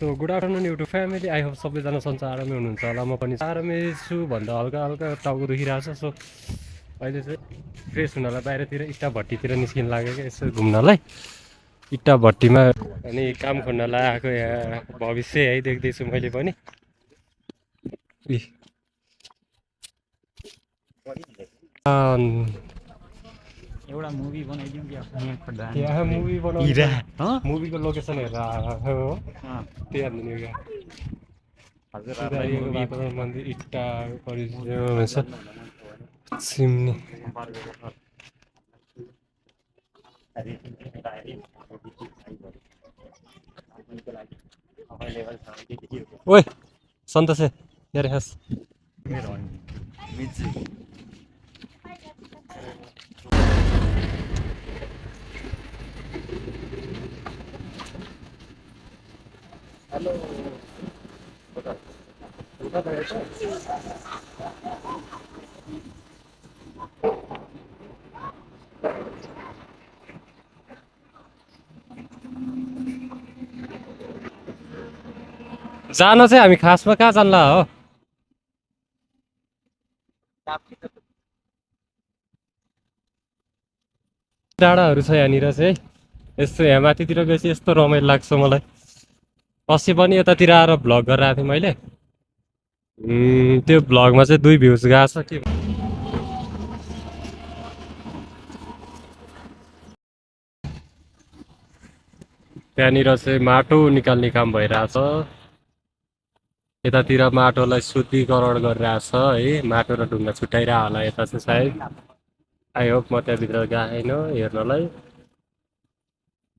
So good afternoon YouTube family, I hope सबैजना सन्चै आरामै हुनुहुन्छ होला। म पनि आरामै छु भन्दा हल्का हल्का टाउको दुखिरहेको छ। सो अहिले चाहिँ फ्रेस हुनलाई बाहिरतिर इट्टा भट्टीतिर निस्किन लाग्यो क्या, यसो घुम्नलाई इट्टा भट्टीमा। अनि काम खोज्नलाई आएको यहाँ भविष्य है देख्दैछु मैले पनि। एउटा मुभी बनाइदिउँ कि यहाँ मुभी बनाउँदा मुभीको लोकेसन हेरेर आएको हो, त्यही हाल्दिनु क्या। सुधारिएको वातावरण मन्दिर इट्टा परिचय चिम्नी। ओए सन्तोष यार खास हेलो जान चाहिँ हामी खासमा कहाँ जान्ला हो? डाँडाहरू छ यहाँनिर चाहिँ। यस्तो यहाँ माथितिर गएपछि यस्तो रमाइलो लाग्छ मलाई। अस्ति पनि यतातिर आएर भ्लग गरेर आएको थिएँ मैले। त्यो भ्लगमा चाहिँ 2 भ्युज गएको छ के। त्यहाँनिर चाहिँ माटो निकाल्ने काम भइरहेछ। यतातिर माटोलाई शुद्धिकरण गरिरहेछ है, माटो र ढुङ्गा छुट्याइरह होला यता चाहिँ सायद। आई होप म त्यहाँभित्र गएन हेर्नलाई।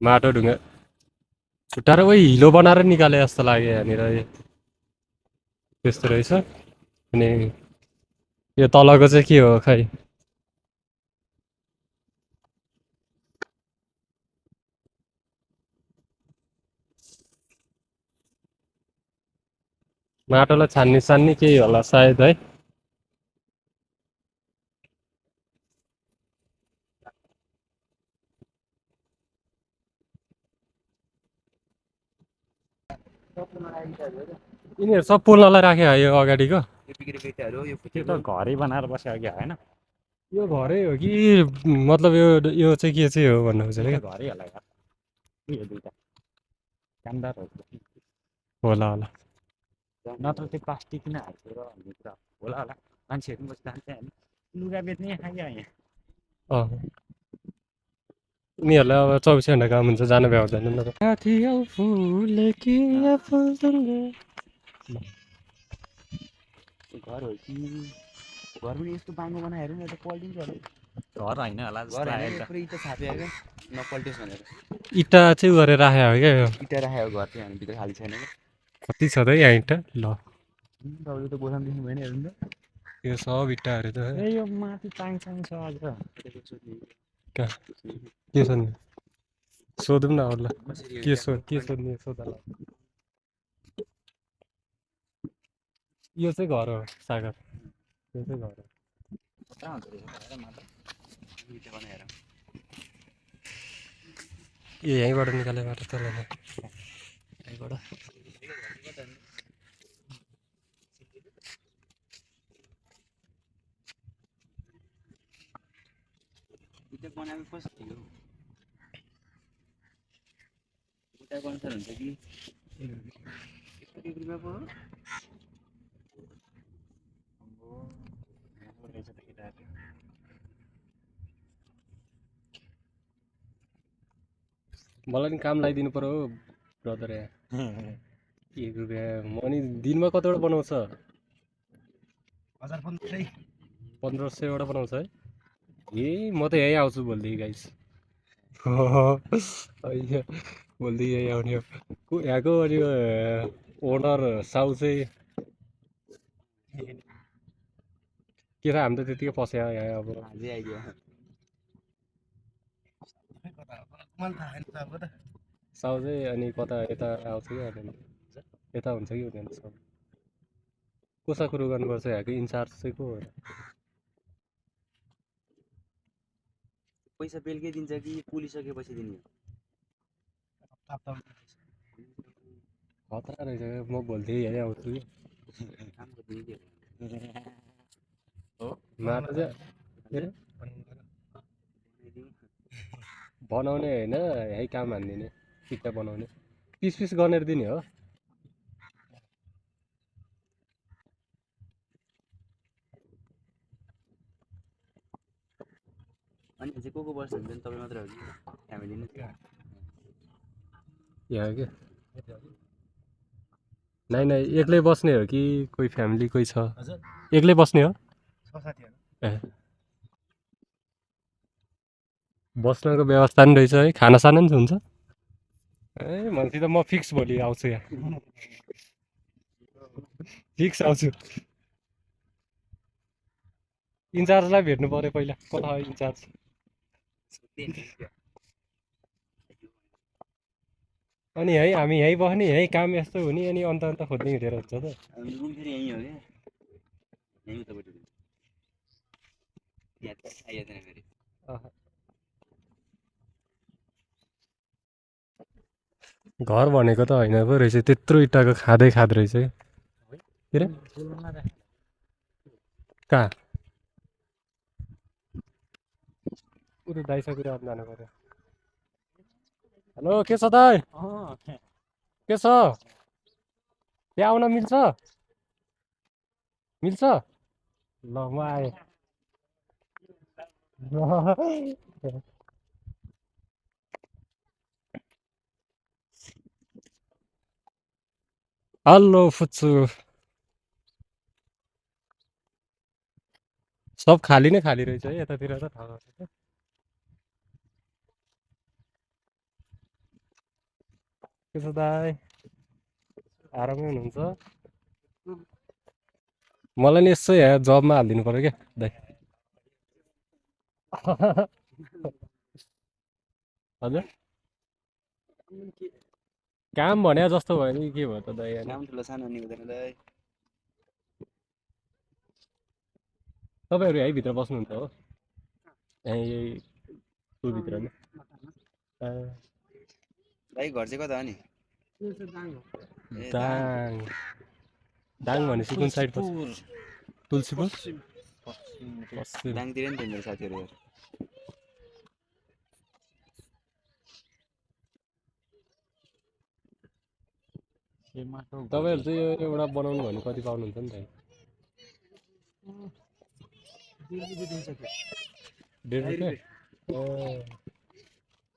माटो ढुङ्गा छुट्टाएर वही हिलो बनाएर निकाले जस्तो लाग्यो यहाँनिर। त्यस्तो रहेछ। अनि यो तलको चाहिँ के हो खै। माटोलाई छान्ने सान्ने केही होला सायद है। यिनीहरू सब पोल्नलाई राख्यो यो अगाडिको। त्यो त घरै बनाएर बस्यो अघि होइन, यो घरै हो कि मतलब यो चाहिँ के चाहिँ हो भन्नु खोजेर क्या। घरै होला यार। यो दुइटा कामदार हो होला होला। नत्र त्यो प्लास्टिक किन हाल्थ्यो र भन्ने कुरा होला होला। मान्छेहरू पनि बसिरहन्छ होइन, लुगा बेच्ने खायो यहाँ। उनीहरूलाई अब 24 घन्टा काम हुन्छ, जान भ्याउँदैन नि त। घर हो कि घर पनि यस्तो बाङ्गो बनाएर नि त पल्टिन्छ होला। घर होइन होला जस्तो आयो पुरै इँटा छाप्यो क्या, नपल्टियोस् भनेर। इँटा चाहिँ गरेर राखेको हो क्या यो। इँटा राखेको घर चाहिँ हामीभित्र खाली छैन क्या। कति छ त यहाँ इँटा? ल तपाईँले त बोलाउनु देख्नु भएन हेर्नु त। यो सब इँटाहरू त ए यो माथि चाङ छ अझ। कहाँ के छ नि सोधौँ न अरूलाई। के सोध्ने सोध ल। यो चाहिँ घर हो सागर, यो चाहिँ घर हो। ए यहीँबाट निकाले बाटो त ल यहीँबाट। हुन्छ कि मलाई नि काम लगाइदिनु पर्यो हो ब्रदर। यहाँ 1 रुपियाँ म नि दिनमा कतिवटा बनाउँछ? 1500 वटा बनाउँछ है। ए म त यहीँ आउँछु भोलिदेखि गाइस। भोलिदेखि यहीँ आउने हो। यहाँको अनि ओनर साउ चाहिँ के थाहा, हामी त त्यतिकै पस्यो यहाँ अब। अझै आइदियो साउ चाहिँ अनि कता यता आउँछ कि आउँदैन, यता हुन्छ कि हुँदैन साउ। कोसँग कुरो गर्नुपर्छ यहाँको इन्चार्ज चाहिँ को हो? पैसा बेलुकै दिन्छ कि पोलिसकेपछि दिने? खतरा रहेछ म भोलि हेरेँ आउँछु कि कामको दुई के हो माटो चाहिँ के अरे बनाउने होइन यही काम हानिदिने इट्टा बनाउने पिस पिस गरेर दिने हो अनि चाहिँ को बस्छ भने तपाईँ मात्रै हो कि फ्यामिली नै यहाँ के नाइ नाइ एक्लै बस्ने हो कि कोही फ्यामिली कोही छ एक्लै बस्ने हो ए बस्नको व्यवस्था नि रहेछ है खानासाना नि हुन्छ ए भनेपछि त म फिक्स भोलि आउँछु यहाँ फिक्स आउँछु इन्चार्जलाई भेट्नु पऱ्यो पहिला कता हो इन्चार्ज अनि है हामी यहीँ बस्ने यहीँ काम यस्तो हुने अनि अन्त अन्त खोज्ने हिँडेर हुन्छ त रुम फेरि यहीँ हो क्या यहीँ उतापट्टि यहाँ त आइहाल्दैन फेरि अह, घर भनेको त होइन पो रहेछ त्यत्रो इँटाको खाँदै खाँदो रहेछ क्या के अरे कहाँ ऊ त दाइसँग कुरा जानु पऱ्यो हेलो के छ दाइ के छ त्यहाँ आउन मिल्छ मिल्छ ल म आएँ हेलो फुच्चु सब खाली नै खाली रहेछ है यतातिर त थाहा भएको के छ दाइ आरामै हुनुहुन्छ मलाई नि यसो यहाँ जबमा हालिदिनु पऱ्यो क्या दाइ हजुर काम भने जस्तो भयो नि के भयो त दाइ होइन काम ठुलो सानो नि हुँदैन दाइ तपाईँहरू यहीँभित्र बस्नुहुन्छ हो यहीँ यही स्कुलभित्र नै दाइ घर चाहिँ कता हो नि दाङ दाङ भनेपछि कुन साइड पर्छ तुलसीपुर पश्चिम दाङतिर नि त मेरो साथीहरू तपाईँहरू चाहिँ यो एउटा बनाउनु भने कति पाउनुहुन्छ नि त 1.5 रुपियाँ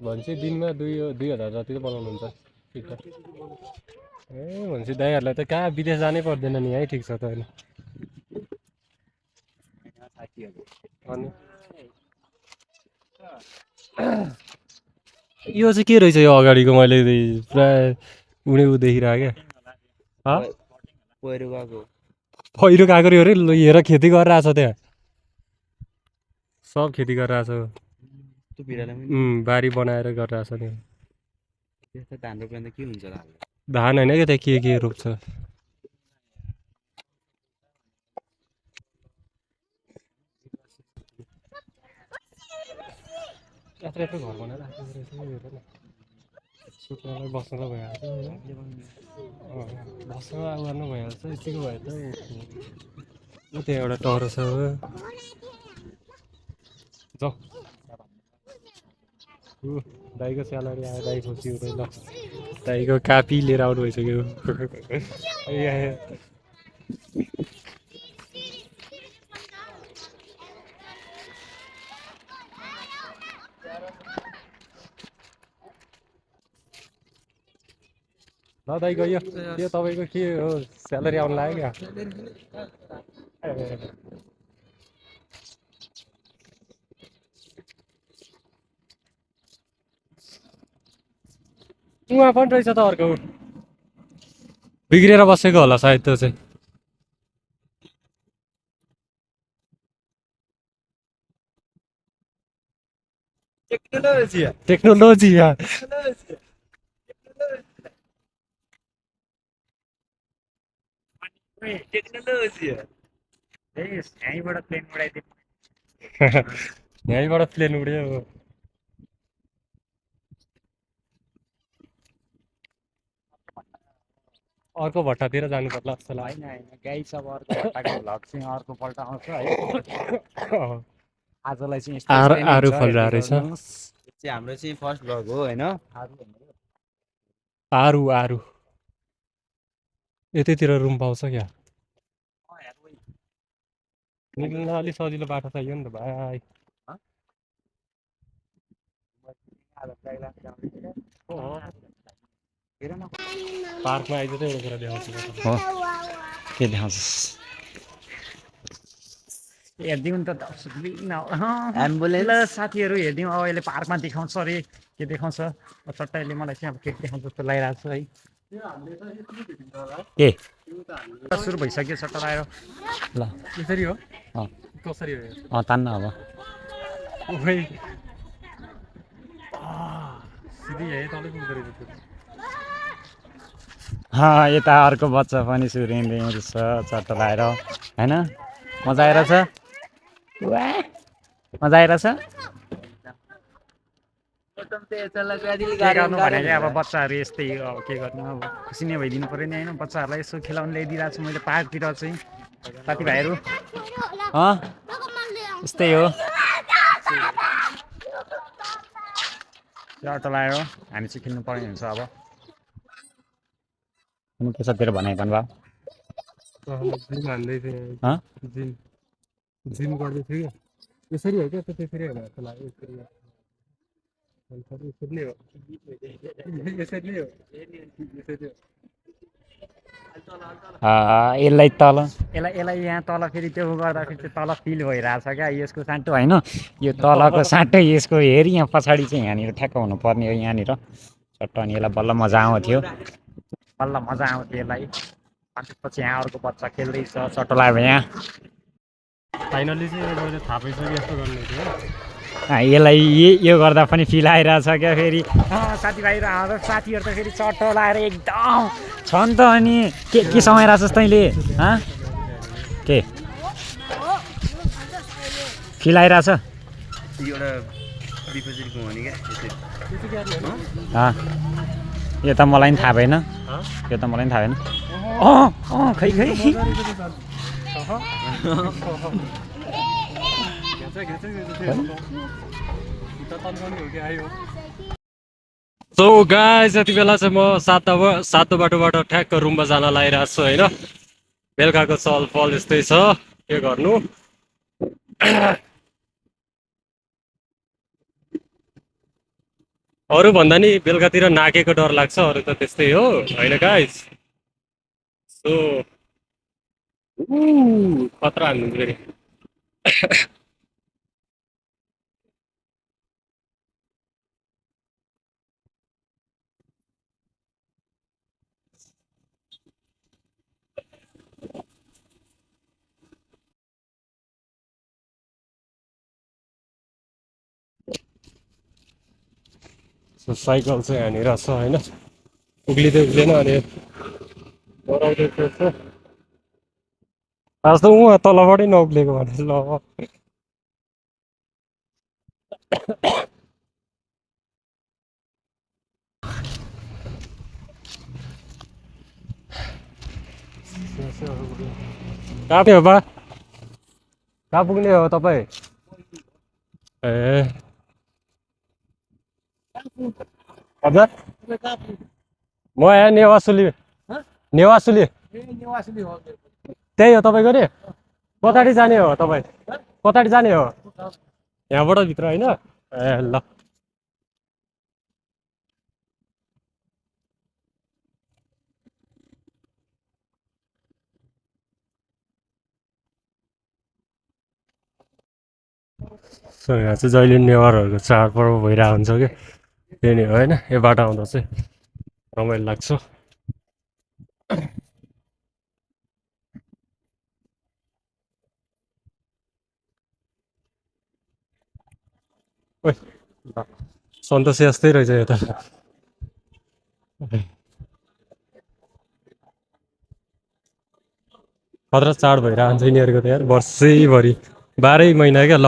भनेपछि दिनमा 2,000 जति त बनाउनुहुन्छ ठिक छ ए भनेपछि दाइहरूलाई त कहाँ विदेश जानै पर्दैन नि यहीँ ठिक छ त होइन साथीहरू अनि यो चाहिँ के रहेछ यो अगाडिको मैले पुरा उडे उ देखिरहेको क्या पहिरो गएको पहिरो गएको रे ल हेर खेती गरिरहेछ त्यहाँ सब खेती गरिरहेछ त्यो भिरालाई बारी बनाएर गरिरहेछ नि त्यस्तो धान रोप्दा त के हुन्छ होला धान होइन क्या त्यहाँ के रोप्छ यत्रो यत्रो घर बनाएर राखेको रहेछ हेर न सुत्नलाई बस्नलाई भइहाल्छ होइन बस्न अब गर्न भइहाल्छ यतिको भयो त ऊ त्यहाँ एउटा टहरो छ जाउँ दाइको स्यालेरी आयो दाइ खुसी हुँदै ल दाइको कापी लिएर आउनु भइसक्यो ल दाइ गयो त्यो तपाईँको के हो स्यालेरी आउनु लाग्यो क्या उहाँ पनि रहेछ त अर्को बिग्रेर बसेको होला सायद त्यो चाहिँ टेक्नोलोजी टेक्नोलोजी यहीँबाट प्लेन उड्यो अर्को भट्टातिर जानु पर्ला जस्तो होइन होइन गाई सब अर्को भट्टाको भ्लग चाहिँ अर्कोपल्ट आउँछ है लाग्यो आजलाई चाहिँ आरु फलिरहेको रहेछ चाहिँ हाम्रो चाहिँ फर्स्ट भ्लग हो होइन आरु आरु यतैतिर रुम पाउँछ क्या निक्लिन अलिक सजिलो बाटो चाहियो नि त भाइ पार्कमा आइज चाहिँ एउटा कुरा देखाउँछु के देखाउँछ हेरिदिउँ त एम्बुलेन्स साथीहरू हेरिदिउँ अब यसले पार्कमा देखाउँछ अरे के देखाउँछ चट्टैले मलाई चाहिँ अब के देखाउँछ जस्तो लागिरहेको छ है के सुरु भइसक्यो सट्टा लगाएर ल यसरी हो कसरी हो तान्न अब सिधै यहीँ तलै पुग्दो रहेछ यता अर्को बच्चा पनि सुरिँदै रहेछ चट्टा लगाएर होइन मजा आइरहेछ मजा आइरहेछ के गर्नु भनेको अब बच्चाहरू यस्तै हो अब के गर्नु अब खुसी नै भइदिनु पऱ्यो नि होइन बच्चाहरूलाई यसो खेलाउनु ल्याइदिरहेको छु मैले पार्कतिर चाहिँ साथीभाइहरू यस्तै हो अटो लगाएर हामी चाहिँ खेल्नु पर्ने हुन्छ अब अनि त्यसतिर भनाइ भन्नुभयो जिम हान्दै थिएँ जिम गर्दै थियो क्या यसरी हो क्या त्यसरी होइन जस्तो लाग्यो यसरी नै हो यसरी नै हो यसलाई तल यसलाई यहाँ तल फेरि त्यो गर्दाखेरि चाहिँ तल फिल भइरहेछ क्या यसको साँटो होइन यो तलको साँटो यसको हेरी यहाँ पछाडि चाहिँ यहाँनिर ठ्याक्क हुनुपर्ने हो यहाँनिर चट्ट अनि यसलाई बल्ल मजा आउँथ्यो यसलाई त्यसपछि यहाँ अर्को बच्चा खेल्दैछ चट्ट लाग्यो यहाँ फाइनली चाहिँ मैले थाहा पाइसकेँ यस्तो गर्नु थियो यसलाई यो गर्दा पनि फिल आइरहेछ क्या फेरि साथीभाइहरू हाम्रो साथीहरू त फेरि चट्टो लगाएर एकदम छ नि त अनि के समाइरहेछस् तैँले के फिल आइरहेछ यो त मलाई पनि थाहा भएन खै सो गाइस यति बेला चाहिँ म सातो बाटोबाट ठ्याक्क रुममा जान लागिरहेको छु होइन बेलुकाको चलफल यस्तै छ के गर्नु अरू भन्दा नि बेलुकातिर नाकेको डर लाग्छ अरू त त्यस्तै हो होइन गाइस सो खतरा हान्नु फेरि साइकल चाहिँ यहाँनिर छ होइन उक्लिँदै उक्लेन अनि डराउँदै थिएछ आज त उहाँ तलबाटै नउक्लेको भने ल कहाँ हो बा कहाँ पुग्ने हो तपाईँ ए हजुर म यहाँ नेवासुली त्यही हो तपाईँको नि कताडि जाने हो तपाईँ कताडि जाने हो यहाँबाट भित्र होइन ए ल यहाँ चाहिँ जहिले नेवारहरूको चाडपर्व भइरहेको हुन्छ क्या त्यही नै हो होइन यो बाटो आउँदा चाहिँ रमाइलो लाग्छ सन्तोष यस्तै रहेछ यता खतरा चाड भइरहेको हुन्छ यिनीहरूको त यार वर्षैभरि 12 महिना क्या ल